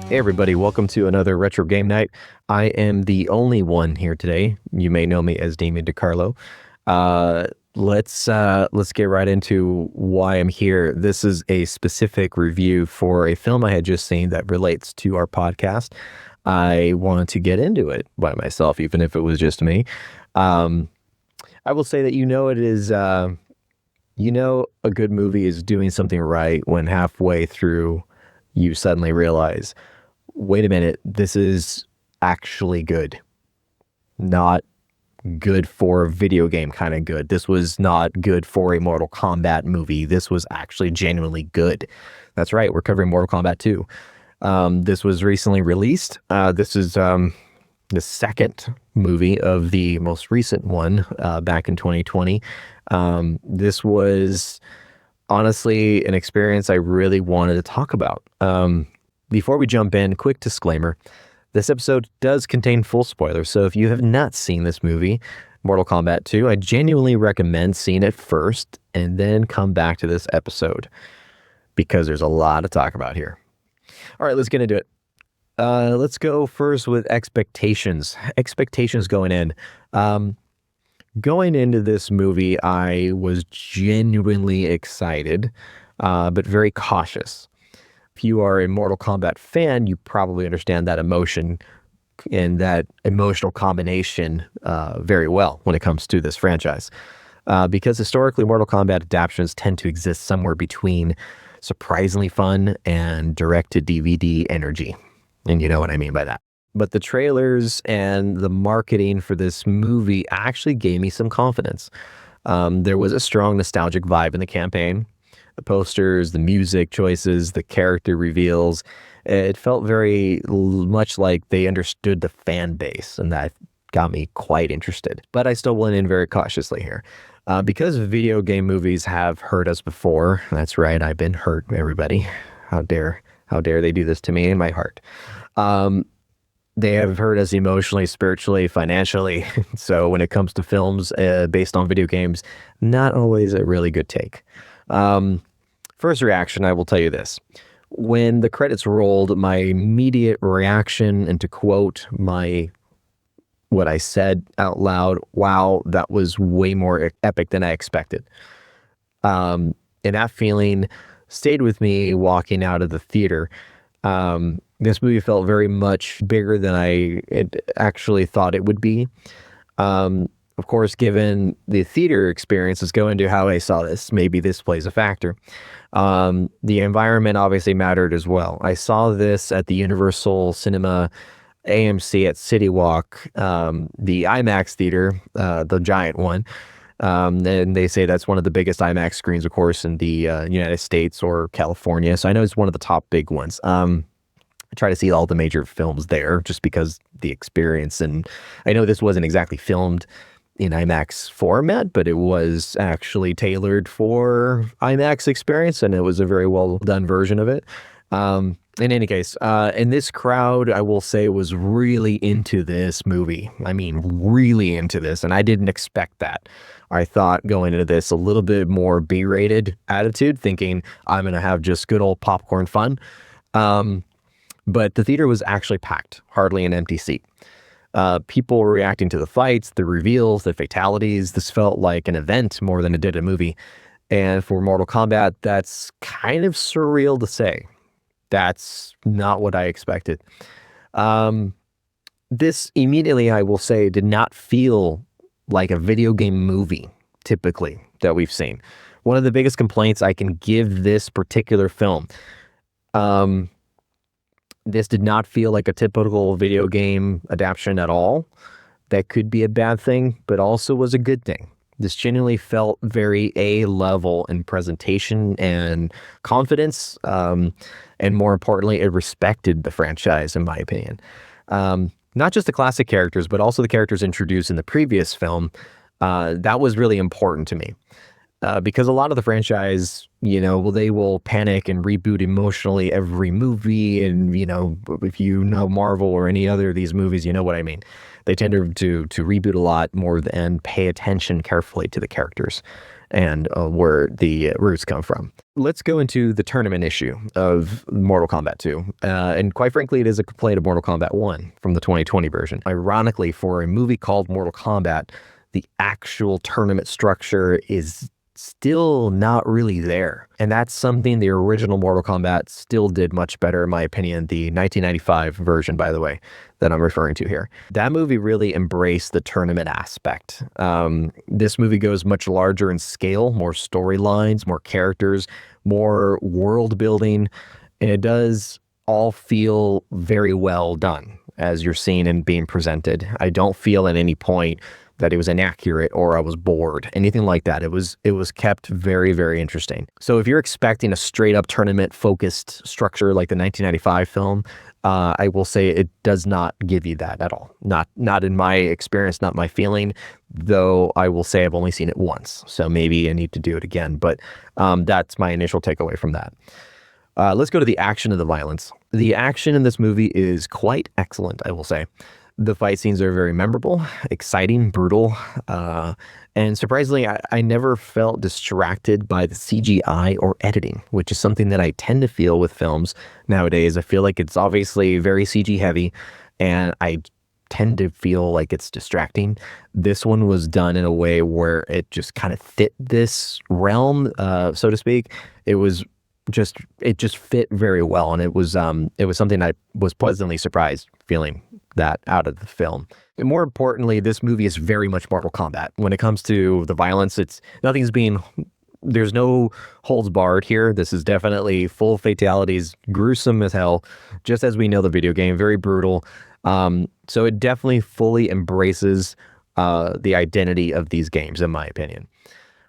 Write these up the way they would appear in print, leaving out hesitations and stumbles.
Hey everybody, welcome to another retro game night. I am the only one here today. You may know me as Damian DeCarlo. Let's get right into why I'm here. This is a specific review for a film I had just seen that relates to our podcast. I wanted to get into it by myself, even if it was just me. I will say that it is a good movie is doing something right when halfway through you suddenly realize, wait a minute, this is actually good. Not good for a video game kind of good. This was not good for a Mortal Kombat movie. This was actually genuinely good. That's right, we're covering Mortal Kombat 2. This was recently released. This is the second movie of the most recent one back in 2020. This was honestly an experience I really wanted to talk about. Before we jump in, quick disclaimer. This episode does contain full spoilers, so if you have not seen this movie, Mortal Kombat 2, I genuinely recommend seeing it first and then come back to this episode because there's a lot to talk about here. All right, let's get into it. Let's go first with expectations. Expectations going in. Going into this movie, I was genuinely excited, but very cautious. If you are a Mortal Kombat fan, you probably understand that emotion and that emotional combination very well when it comes to this franchise. Because historically, Mortal Kombat adaptations tend to exist somewhere between surprisingly fun and direct-to-DVD energy. And you know what I mean by that. But the trailers and the marketing for this movie actually gave me some confidence. There was a strong nostalgic vibe in the campaign. The posters, the music choices, the character reveals. It felt very much like they understood the fan base, and that got me quite interested. But I still went in very cautiously here. Because video game movies have hurt us before. That's right, I've been hurt, everybody. How dare they do this to me in my heart. They have hurt us emotionally, spiritually, financially. So when it comes to films based on video games, not always a really good take. First reaction, I will tell you this. When the credits rolled, my immediate reaction, and to quote what I said out loud, wow, that was way more epic than I expected. And that feeling stayed with me walking out of the theater. This movie felt very much bigger than I actually thought it would be. Of course, given the theater experience, let's go into how I saw this. Maybe this plays a factor. The environment obviously mattered as well. I saw this at the Universal Cinema AMC at City Walk, the IMAX theater, the giant one. And they say that's one of the biggest IMAX screens, of course, in the United States or California. So I know it's one of the top big ones. I try to see all the major films there just because the experience. And I know this wasn't exactly filmed in IMAX format, but it was actually tailored for IMAX experience, and it was a very well done version of it. In any case, and this crowd, I will say, was really into this movie. I mean, really into this, and I didn't expect that. I thought going into this a little bit more B-rated attitude, thinking I'm going to have just good old popcorn fun. But the theater was actually packed, hardly an empty seat. People were reacting to the fights, the reveals, the fatalities. This felt like an event more than it did a movie. And for Mortal Kombat, that's kind of surreal to say. That's not what I expected. This immediately, I will say, did not feel like a video game movie, typically, that we've seen. One of the biggest complaints I can give this particular film, this did not feel like a typical video game adaptation at all. That could be a bad thing, but also was a good thing. This genuinely felt very A-level in presentation and confidence, and more importantly, it respected the franchise, in my opinion. Not just the classic characters, but also the characters introduced in the previous film. That was really important to me. Because a lot of the franchise, they will panic and reboot emotionally every movie. And, if you know Marvel or any other of these movies, you know what I mean. They tend to reboot a lot more and pay attention carefully to the characters. and where the roots come from. Let's go into the tournament issue of Mortal Kombat 2. And quite frankly, it is a complaint of Mortal Kombat 1 from the 2020 version. Ironically, for a movie called Mortal Kombat, the actual tournament structure is still not really there. And that's something the original Mortal Kombat still did much better, in my opinion. The 1995 version, by the way, that I'm referring to here. That movie really embraced the tournament aspect. This movie goes much larger in scale, more storylines, more characters, more world building, and it does all feel very well done as you're seeing and being presented. I don't feel at any point that it was inaccurate or I was bored, anything like that. It was kept very, very interesting. So if you're expecting a straight up tournament focused structure like the 1995 film, I will say it does not give you that at all. Not in my experience, not my feeling, though I will say I've only seen it once. So maybe I need to do it again, but that's my initial takeaway from that. Let's go to the action and the violence. The action in this movie is quite excellent, I will say. The fight scenes are very memorable, exciting, brutal, and surprisingly, I never felt distracted by the CGI or editing, which is something that I tend to feel with films nowadays. I feel like it's obviously very CG heavy, and I tend to feel like it's distracting. This one was done in a way where it just kind of fit this realm, so to speak. It just fit very well, and it was something I was pleasantly surprised feeling that out of the film. And more importantly, this movie is very much Mortal Kombat. When it comes to the violence, there's no holds barred here. This is definitely full fatalities, gruesome as hell, just as we know the video game, very brutal. So it definitely fully embraces the identity of these games, in my opinion.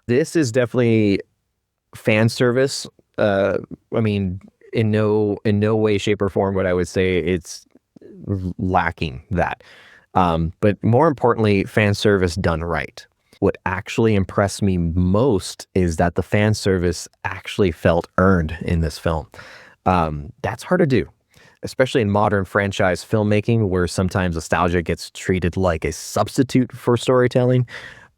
This is definitely fan service. I mean, in no way, shape, or form would I would say it's lacking that. But more importantly, fan service done right. What actually impressed me most is that the fan service actually felt earned in this film. That's hard to do, especially in modern franchise filmmaking, where sometimes nostalgia gets treated like a substitute for storytelling.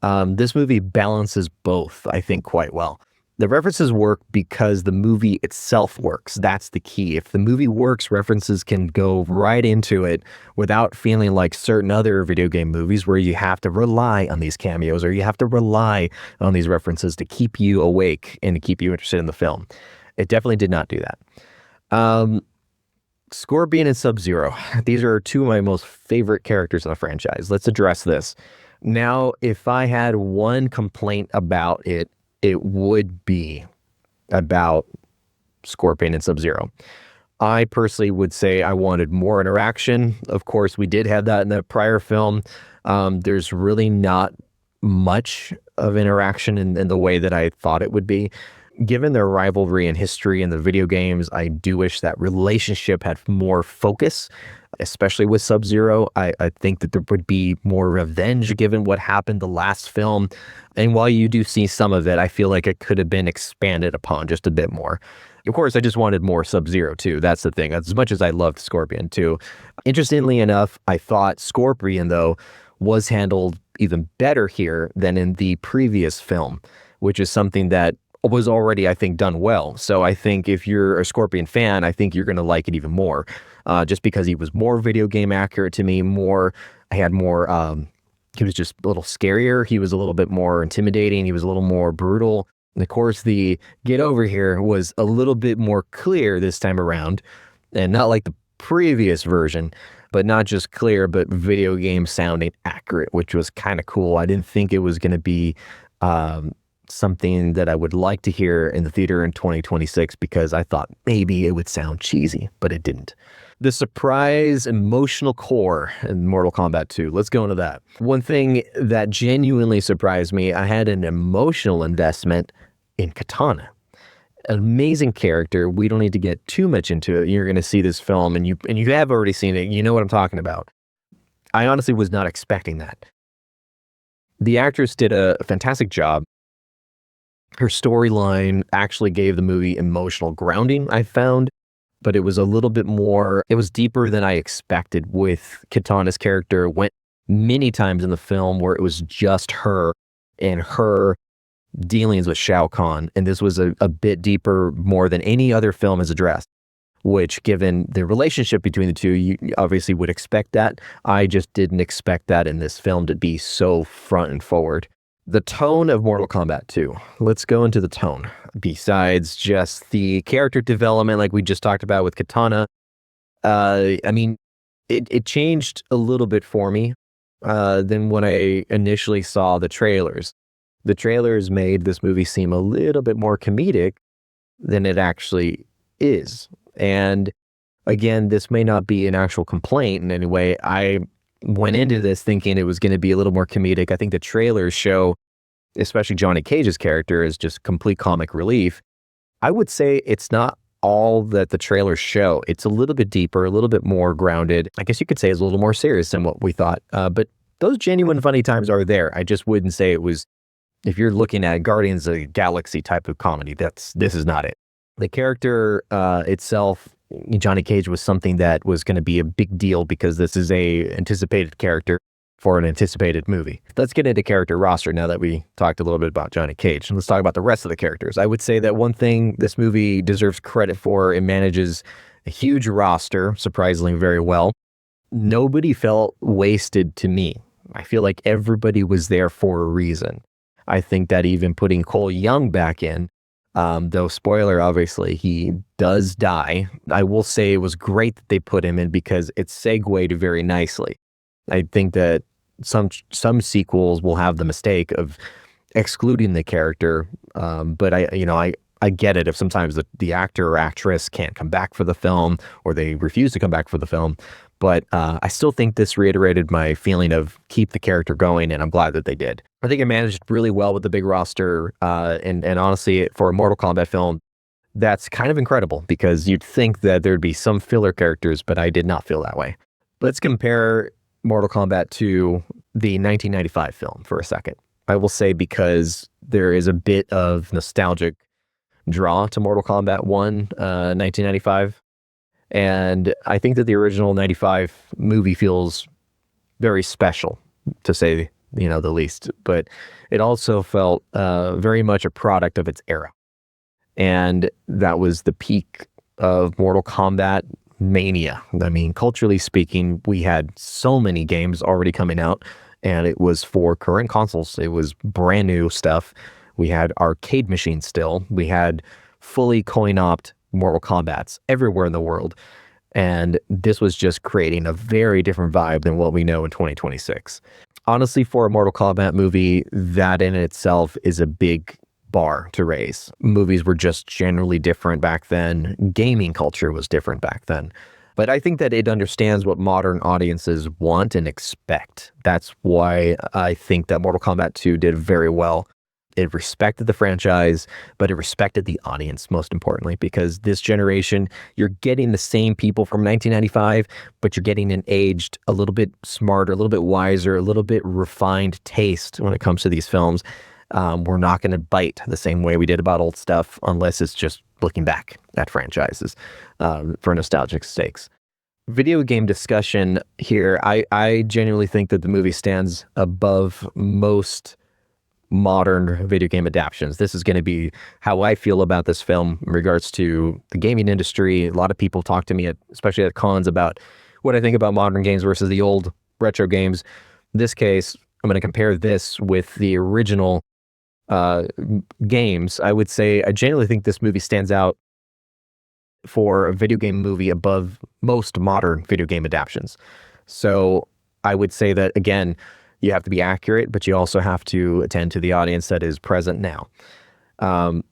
This movie balances both, I think, quite well. The references work because the movie itself works. That's the key. If the movie works, references can go right into it without feeling like certain other video game movies where you have to rely on these cameos or you have to rely on these references to keep you awake and to keep you interested in the film. It definitely did not do that. Scorpion and Sub-Zero. These are two of my most favorite characters in the franchise. Let's address this. Now, if I had one complaint about it, it would be about Scorpion and Sub-Zero. I personally would say I wanted more interaction. Of course, we did have that in the prior film. There's really not much of interaction in the way that I thought it would be. Given their rivalry and history in the video games, I do wish that relationship had more focus, especially with Sub-Zero. I think that there would be more revenge given what happened the last film. And while you do see some of it, I feel like it could have been expanded upon just a bit more. Of course, I just wanted more Sub-Zero too. That's the thing. As much as I loved Scorpion too. Interestingly enough, I thought Scorpion, though, was handled even better here than in the previous film, which is something that was already, I think, done well. So I think if you're a Scorpion fan, I think you're going to like it even more, just because he was more video game accurate to me, he was just a little scarier. He was a little bit more intimidating. He was a little more brutal. And of course, the get over here was a little bit more clear this time around, and not like the previous version, but not just clear, but video game sounding accurate, which was kind of cool. I didn't think it was going to be something that I would like to hear in the theater in 2026 because I thought maybe it would sound cheesy, but it didn't. The surprise emotional core in Mortal Kombat 2. Let's go into that. One thing that genuinely surprised me, I had an emotional investment in Katana. An amazing character. We don't need to get too much into it. You're going to see this film and you have already seen it. You know what I'm talking about. I honestly was not expecting that. The actress did a fantastic job. Her storyline actually gave the movie emotional grounding, I found, but it was a little bit more, it was deeper than I expected with Katana's character. Went many times in the film where it was just her and her dealings with Shao Kahn, and this was a bit deeper, more than any other film has addressed, which, given the relationship between the two, you obviously would expect that. I just didn't expect that in this film to be so front and forward. The tone of Mortal Kombat 2. Let's go into the tone. Besides just the character development, like we just talked about with Katana, I mean, it changed a little bit for me than when I initially saw the trailers. The trailers made this movie seem a little bit more comedic than it actually is. And again, this may not be an actual complaint in any way. I went into this thinking it was going to be a little more comedic. I think the trailers show, especially Johnny Cage's character, is just complete comic relief. I would say it's not all that the trailers show. It's a little bit deeper, a little bit more grounded. I guess you could say it's a little more serious than what we thought. But those genuine funny times are there. I just wouldn't say it was, if you're looking at Guardians of the Galaxy type of comedy, this is not it. The character itself, Johnny Cage, was something that was going to be a big deal because this is a anticipated character for an anticipated movie. Let's get into character roster now that we talked a little bit about Johnny Cage. And let's talk about the rest of the characters. I would say that one thing this movie deserves credit for, it manages a huge roster, surprisingly very well. Nobody felt wasted to me. I feel like everybody was there for a reason. I think that even putting Cole Young back in, though spoiler, obviously, he does die. I will say it was great that they put him in because it segued very nicely. I think that some sequels will have the mistake of excluding the character, but I get it if sometimes the actor or actress can't come back for the film or they refuse to come back for the film. But I still think this reiterated my feeling of keep the character going, and I'm glad that they did. I think it managed really well with the big roster, and honestly, for a Mortal Kombat film, that's kind of incredible because you'd think that there'd be some filler characters, but I did not feel that way. Let's compare Mortal Kombat to the 1995 film for a second. I will say because there is a bit of nostalgic draw to Mortal Kombat 1, 1995. And I think that the original 95 movie feels very special, to say, the least. But it also felt very much a product of its era. And that was the peak of Mortal Kombat mania. I mean, culturally speaking, we had so many games already coming out, and it was for current consoles. It was brand new stuff. We had arcade machines still. We had fully coin-opt Mortal Kombats everywhere in the world. And this was just creating a very different vibe than what we know in 2026. Honestly, for a Mortal Kombat movie, that in itself is a big bar to raise. Movies were just generally different back then. Gaming culture was different back then. But I think that it understands what modern audiences want and expect. That's why I think that Mortal Kombat 2 did very well. It respected the franchise, but it respected the audience, most importantly, because this generation, you're getting the same people from 1995, but you're getting an aged, a little bit smarter, a little bit wiser, a little bit refined taste when it comes to these films. We're not going to bite the same way we did about old stuff unless it's just looking back at franchises for nostalgic stakes. Video game discussion here, I genuinely think that the movie stands above most modern video game adaptations. This is going to be how I feel about this film in regards to the gaming industry. A lot of people talk to me, especially at cons, about what I think about modern games versus the old retro games. In this case, I'm going to compare this with the original games. I would say I genuinely think this movie stands out for a video game movie above most modern video game adaptations. So I would say that, again, you have to be accurate, but you also have to attend to the audience that is present now. And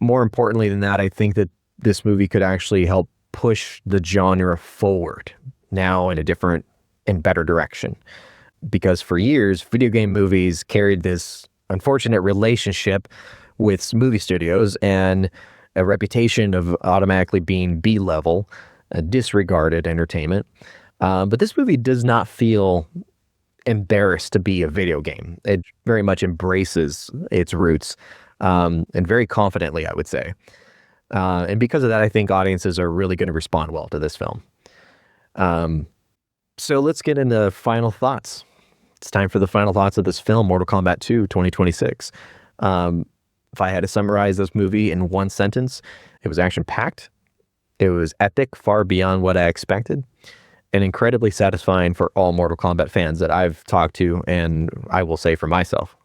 more importantly than that, I think that this movie could actually help push the genre forward now in a different and better direction. Because for years, video game movies carried this unfortunate relationship with movie studios and a reputation of automatically being B-level, disregarded entertainment. But this movie does not feel embarrassed to be a video game. It very much embraces its roots, and very confidently, I would say. And because of that, I think audiences are really going to respond well to this film. So let's get into final thoughts. It's time for the final thoughts of this film, Mortal Kombat 2, 2026. If I had to summarize this movie in one sentence, it was action-packed. It was epic, far beyond what I expected, and incredibly satisfying for all Mortal Kombat fans that I've talked to, and I will say for myself.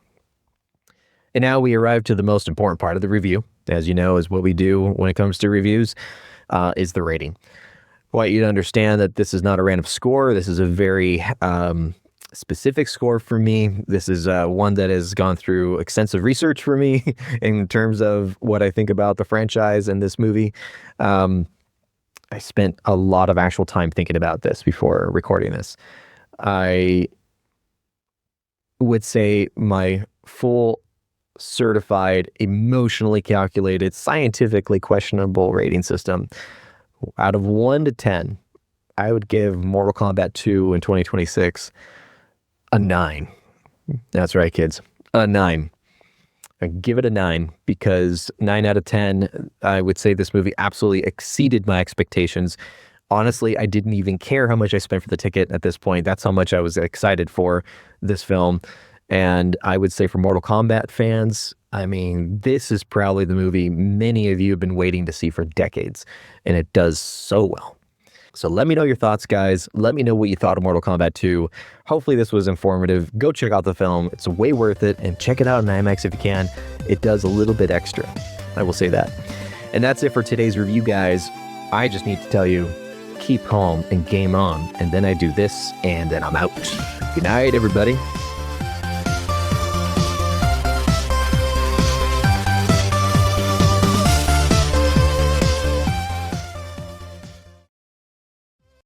And now we arrive to the most important part of the review. As you know, is what we do when it comes to reviews, is the rating. I want you to understand that this is not a random score. This is a very specific score for me. This is one that has gone through extensive research for me in terms of what I think about the franchise and this movie. I spent a lot of actual time thinking about this before recording this. I would say my full certified, emotionally calculated, scientifically questionable rating system, out of 1 to 10, I would give Mortal Kombat 2 in 2026 a 9. That's right, kids. A 9. I give it a 9 because 9 out of 10, I would say this movie absolutely exceeded my expectations. Honestly, I didn't even care how much I spent for the ticket at this point. That's how much I was excited for this film. And I would say for Mortal Kombat fans, I mean, this is probably the movie many of you have been waiting to see for decades, and it does so well. So let me know your thoughts, guys. Let me know what you thought of Mortal Kombat 2. Hopefully this was informative. Go check out the film. It's way worth it, and check it out on IMAX if you can. It does a little bit extra. I will say that. And that's it for today's review, guys. I just need to tell you, keep calm and game on. And then I do this, and then I'm out. Good night, everybody.